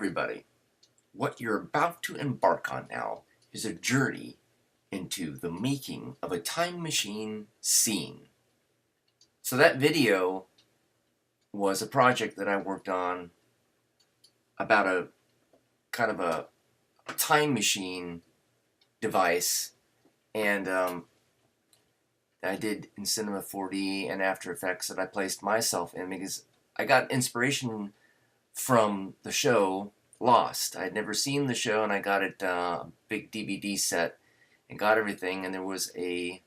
everybody. What you're about to embark on now is a journey into the making of a time machine scene. So that video was a project that I worked on about a kind of a time machine device, and I did in Cinema 4D and After Effects that I placed myself in because I got inspiration from the show Lost. I had never seen the show, and I got it a big DVD set and got everything. And there was I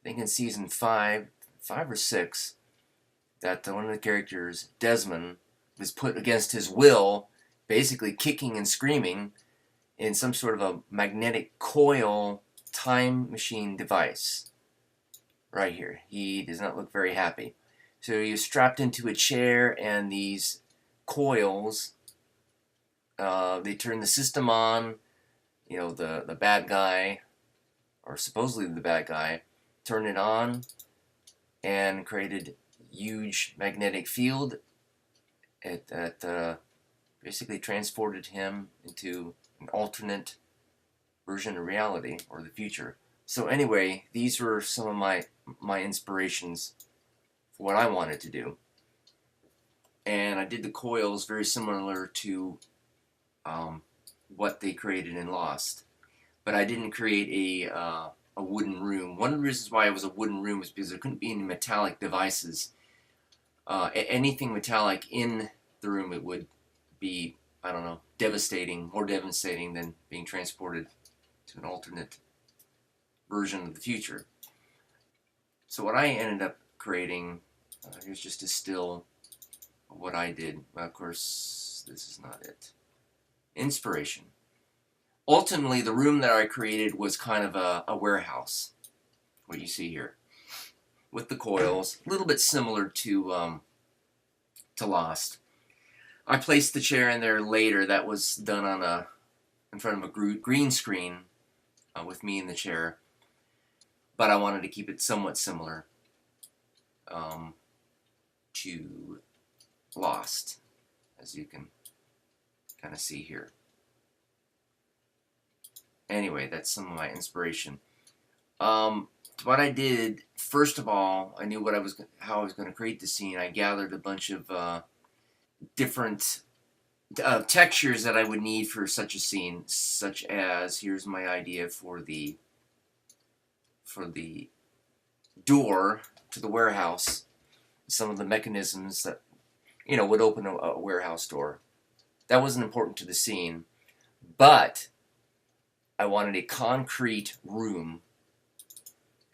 think in season 5 or 6, that one of the characters, Desmond, was put against his will, basically kicking and screaming in some sort of a magnetic coil time machine device. Right here. He does not look very happy. So he was strapped into a chair, and these coils, they turn the system on. You know, the bad guy, or supposedly the bad guy, turned it on and created huge magnetic field that basically transported him into an alternate version of reality, or the future. So anyway, these were some of my inspirations for what I wanted to do. And I did the coils very similar to what they created in Lost. But I didn't create a wooden room. One of the reasons why it was a wooden room was because there couldn't be any metallic devices. Anything metallic in the room, it would be, I don't know, more devastating than being transported to an alternate version of the future. So what I ended up creating, here's just a still of what I did. Well, of course, this is not it. Inspiration. Ultimately, the room that I created was kind of a warehouse, what you see here, with the coils, a little bit similar to Lost. I placed the chair in there later. That was done in front of a green screen with me in the chair, but I wanted to keep it somewhat similar to Lost, as you can kind of see here. Anyway, that's some of my inspiration. What I did, first of all, I knew how I was going to create the scene. I gathered a bunch of different textures that I would need for such a scene, such as, here's my idea for the door to the warehouse, some of the mechanisms that, you know, would open a warehouse door. That wasn't important to the scene, but I wanted a concrete room,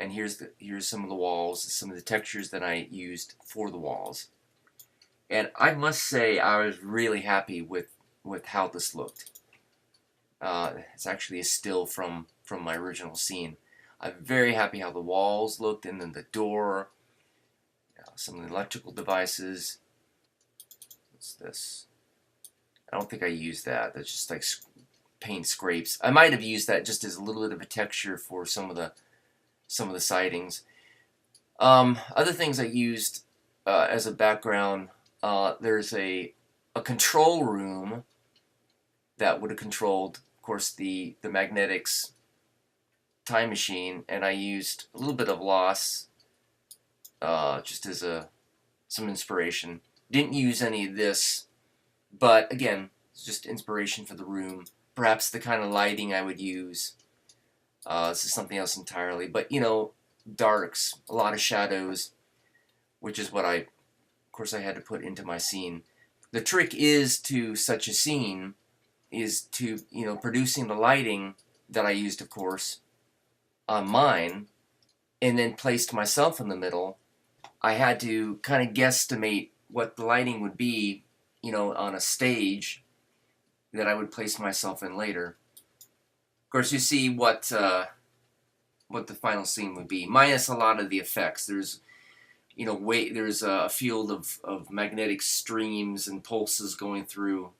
and here's some of the walls, some of the textures that I used for the walls. And I must say, I was really happy with how this looked. It's actually a still from my original scene. I'm very happy how the walls looked, and then the door, some of the electrical devices. What's this? I don't think I used that. That's just like paint scrapes. I might have used that just as a little bit of a texture for some of the sightings. Other things I used as a background. There's a control room that would have controlled, of course, the magnetics time machine, and I used a little bit of Lost just as some inspiration. Didn't use any of this, but again, it's just inspiration for the room. Perhaps the kind of lighting I would use. This is something else entirely, but you know, darks, a lot of shadows, which is what of course I had to put into my scene. The trick is to such a scene is to, you know, producing the lighting that I used, of course, on mine, and then placed myself in the middle. I had to kind of guesstimate what the lighting would be, you know, on a stage that I would place myself in later. Of course, you see what the final scene would be, minus a lot of the effects. There's, you know, there's a field of magnetic streams and pulses going through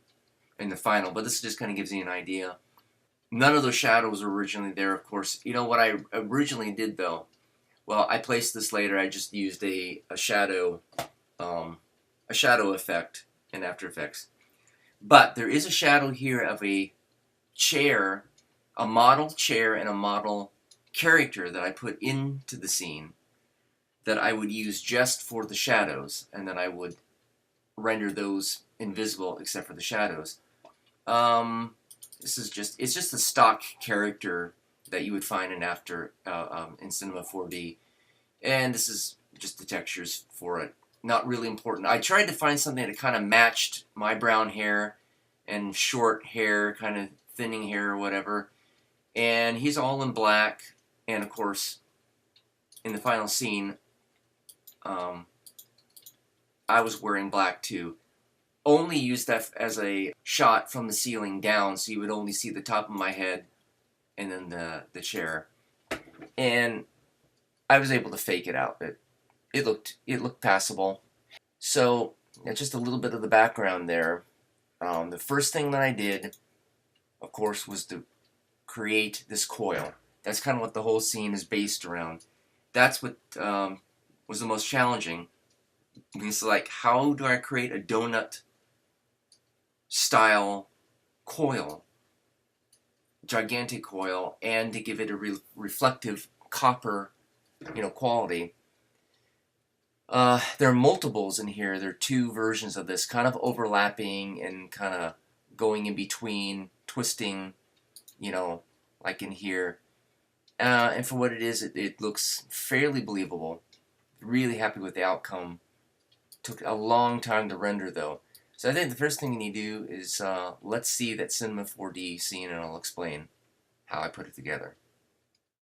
in the final, but this just kind of gives you an idea. None of those shadows were originally there, of course. You know what I originally did, though? Well, I placed this later. I just used a shadow effect in After Effects. But there is a shadow here of a chair, a model chair and a model character that I put into the scene that I would use just for the shadows, and then I would render those invisible except for the shadows. This is it's just a stock character that you would find in Cinema 4D, and this is just the textures for it. Not really important. I tried to find something that kind of matched my brown hair and short hair, kind of thinning hair or whatever, and he's all in black, and of course, in the final scene, I was wearing black too. Only used that as a shot from the ceiling down, so you would only see the top of my head and then the chair. And I was able to fake it out. It looked passable. So just a little bit of the background there. The first thing that I did, of course, was to create this coil. That's kind of what the whole scene is based around. That's what was the most challenging. It's like, how do I create a donut style coil, gigantic coil, and to give it a reflective copper, quality. There are multiples in here. There are two versions of this, kind of overlapping and kind of going in between, twisting, like in here. And for what it is, it looks fairly believable. Really happy with the outcome. Took a long time to render, though. So I think the first thing you need to do is let's see that Cinema 4D scene, and I'll explain how I put it together.